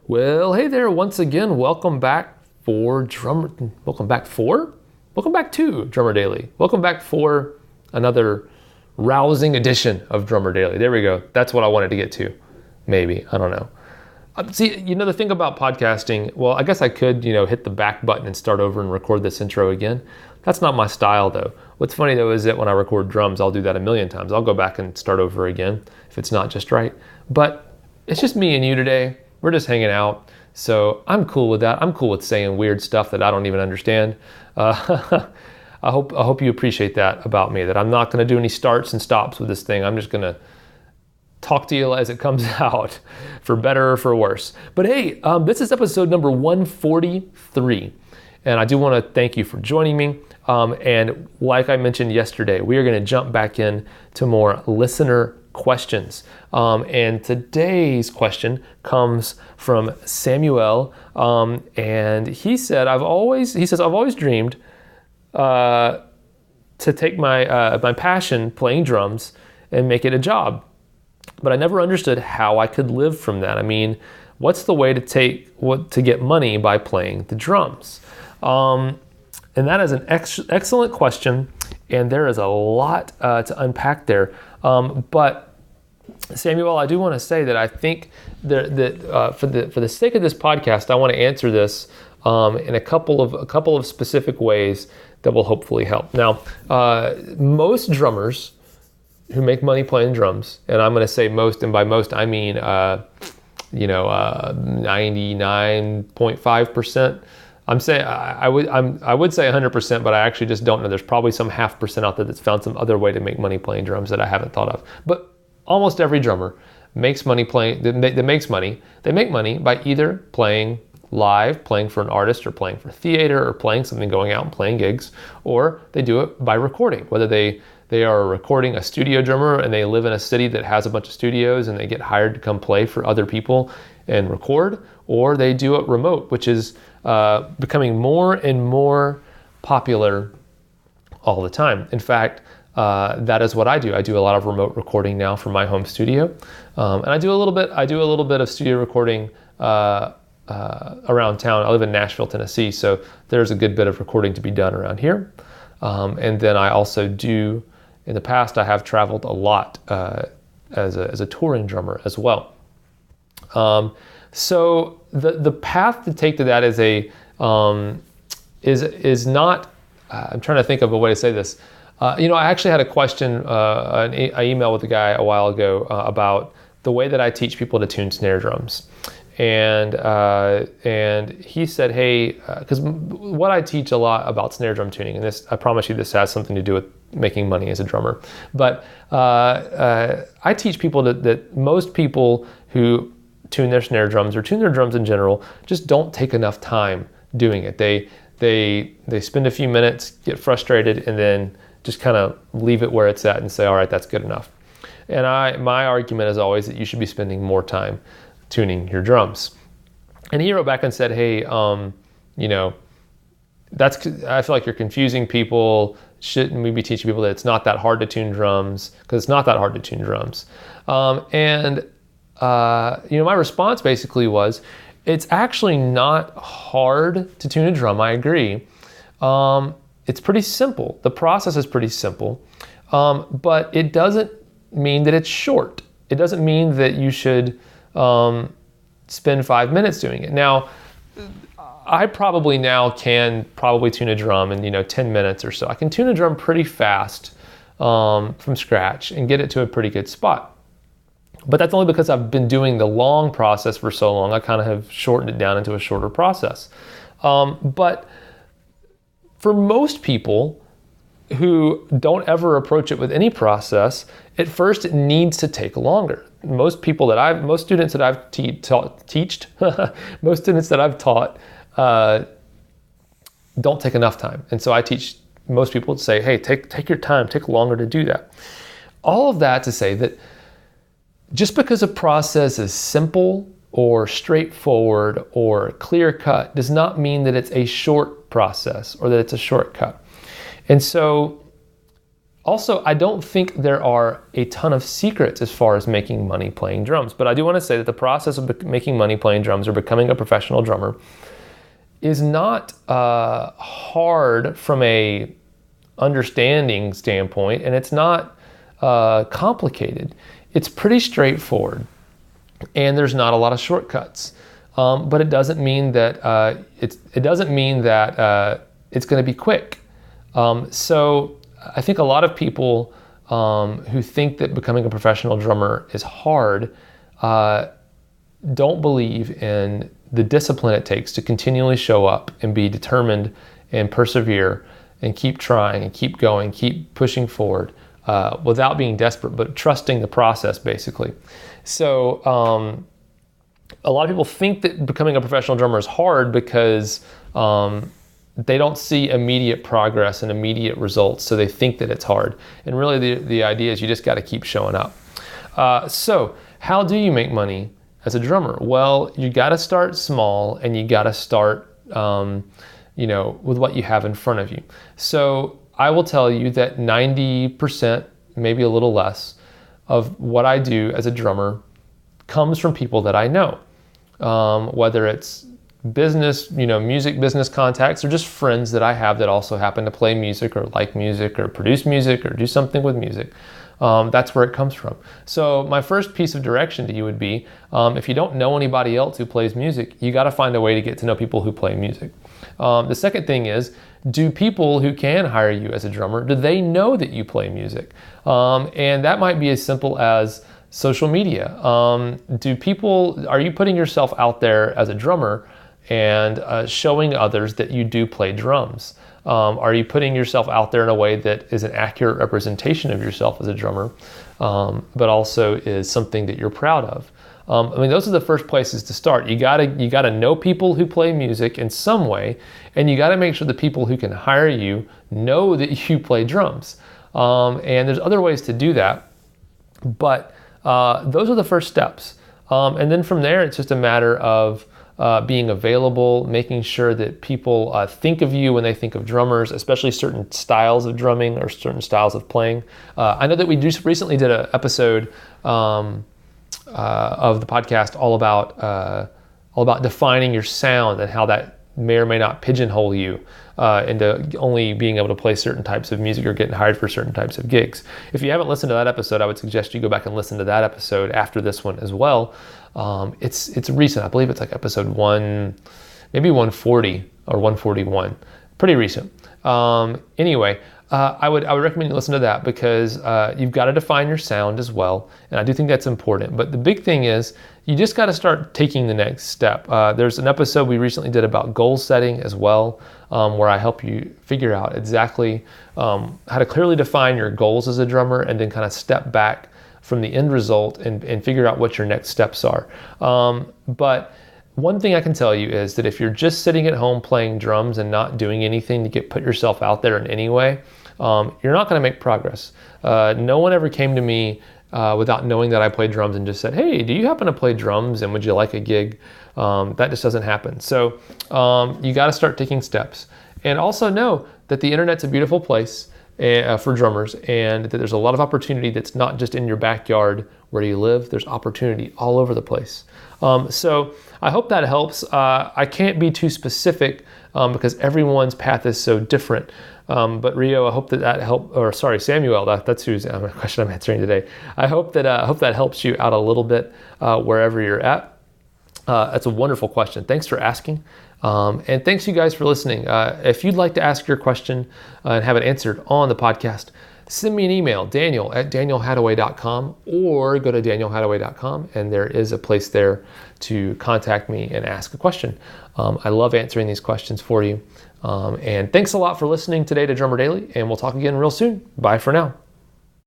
Well, hey there, once again, welcome back to Drummer Daily. Welcome back for another rousing edition of Drummer Daily. There we go. That's what I wanted to get to. Maybe, I don't know. See, the thing about podcasting, well, I guess I could, hit the back button and start over and record this intro again. That's not my style though. What's funny though is that when I record drums, I'll do that a million times. I'll go back and start over again if it's not just right. But it's just me and you today. We're just hanging out. So I'm cool with that. I'm cool with saying weird stuff that I don't even understand. I hope you appreciate that about me, that I'm not going to do any starts and stops with this thing. I'm just going to talk to you as it comes out, for better or for worse. But hey, this is episode number 143. And I do want to thank you for joining me. And like I mentioned yesterday, we are going to jump back in to more listener questions. And today's question comes from Samuele. And he said, I've always dreamed to take my passion, playing drums, and make it a job. But I never understood how I could live from that. I mean, what's the way to get money by playing the drums? And that is an excellent question, and there is a lot to unpack there. But Samuele, I do want to say that I think that for the sake of this podcast, I want to answer this in a couple of specific ways that will hopefully help. Now, most drummers who make money playing drums, and I'm going to say most, and by most I mean 99.5%. I would say 100%, but I actually just don't know. There's probably some 0.5% out there that's found some other way to make money playing drums that I haven't thought of. But almost every drummer makes money playing. They make money by either playing live, playing for an artist, or playing for theater, or playing something, going out and playing gigs, or they do it by recording. Whether they are recording a studio drummer and they live in a city that has a bunch of studios and they get hired to come play for other people and record, or they do it remote, which is becoming more and more popular all the time. In fact, that is what I do. I do a lot of remote recording now from my home studio, and I do a little bit of studio recording around town. I live in Nashville, Tennessee, so there's a good bit of recording to be done around here. And then I also do. In the past, I have traveled a lot as a touring drummer as well. So the path to take to that is not. I'm trying to think of a way to say this. I actually had a question. I emailed with a guy a while ago about the way that I teach people to tune snare drums, and he said, "Hey, because what I teach a lot about snare drum tuning, and this, I promise you, this has something to do with making money as a drummer. But I teach people that most people who tune their snare drums or tune their drums in general just don't take enough time doing it. They spend a few minutes, get frustrated, and then just kind of leave it where it's at and say, all right, that's good enough. And my argument is always that you should be spending more time tuning your drums." And he wrote back and said, "Hey, I feel like you're confusing people. Shouldn't we be teaching people that it's not that hard to tune drums? Because it's not that hard to tune drums." My response basically was, it's actually not hard to tune a drum. I agree. It's pretty simple. The process is pretty simple, but it doesn't mean that it's short. It doesn't mean that you should spend 5 minutes doing it. Now, I probably can tune a drum in 10 minutes or so. I can tune a drum pretty fast from scratch and get it to a pretty good spot. But that's only because I've been doing the long process for so long. I kind of have shortened it down into a shorter process. But for most people who don't ever approach it with any process, at first it needs to take longer. Most students that I've taught don't take enough time. And so I teach most people to say, hey, take your time, take longer to do that. All of that to say that just because a process is simple or straightforward or clear-cut does not mean that it's a short process or that it's a shortcut. And so Also, I don't think there are a ton of secrets as far as making money playing drums, but I do want to say that the process of making money playing drums or becoming a professional drummer is not hard from a understanding standpoint, and it's not complicated. It's pretty straightforward, and there's not a lot of shortcuts. But it doesn't mean that it's going to be quick. So I think a lot of people who think that becoming a professional drummer is hard don't believe in the discipline it takes to continually show up and be determined and persevere and keep trying and keep going, keep pushing forward without being desperate, but trusting the process, basically. So a lot of people think that becoming a professional drummer is hard because they don't see immediate progress and immediate results, so they think that it's hard. And really the idea is you just got to keep showing up. So how do you make money as a drummer? Well, you got to start small, and you got to start with what you have in front of you. So I will tell you that 90%, maybe a little less, of what I do as a drummer comes from people that I know, whether it's business, music business contacts, or just friends that I have that also happen to play music or like music or produce music or do something with music. That's where it comes from. So my first piece of direction to you would be, if you don't know anybody else who plays music, you got to find a way to get to know people who play music. The second thing is, do people who can hire you as a drummer, do they know that you play music? And that might be as simple as social media. Are you putting yourself out there as a drummer and showing others that you do play drums? Are you putting yourself out there in a way that is an accurate representation of yourself as a drummer, but also is something that you're proud of? Those are the first places to start. You gotta know people who play music in some way, and you gotta make sure the people who can hire you know that you play drums. And there's other ways to do that, but those are the first steps. And then from there, it's just a matter of being available, making sure that people think of you when they think of drummers, especially certain styles of drumming or certain styles of playing. I know that we just recently did an episode of the podcast all about defining your sound and how that may or may not pigeonhole you into only being able to play certain types of music or getting hired for certain types of gigs. If you haven't listened to that episode, I would suggest you go back and listen to that episode after this one as well. It's recent. I believe it's like episode 140 or 141. Pretty recent. Anyway, I would recommend you listen to that because you've got to define your sound as well, and I do think that's important. But the big thing is you just got to start taking the next step. There's an episode we recently did about goal setting as well, where I help you figure out exactly how to clearly define your goals as a drummer and then kind of step back from the end result and figure out what your next steps are. But one thing I can tell you is that if you're just sitting at home playing drums and not doing anything to put yourself out there in any way, you're not going to make progress. No one ever came to me without knowing that I played drums and just said, "Hey, do you happen to play drums and would you like a gig?" That just doesn't happen. So you got to start taking steps. And also know that the internet's a beautiful place for drummers, and that there's a lot of opportunity that's not just in your backyard where you live. There's opportunity all over the place. So I hope that helps. I can't be too specific because everyone's path is so different. But Rio, I hope that helped, or sorry, Samuel, that's whose question I'm answering today. I hope that helps you out a little bit wherever you're at. That's a wonderful question. Thanks for asking. And thanks you guys for listening. If you'd like to ask your question and have it answered on the podcast, send me an email, daniel@danielhadaway.com, or go to danielhadaway.com, and there is a place there to contact me and ask a question. I love answering these questions for you. And thanks a lot for listening today to Drummer Daily, and we'll talk again real soon. Bye for now.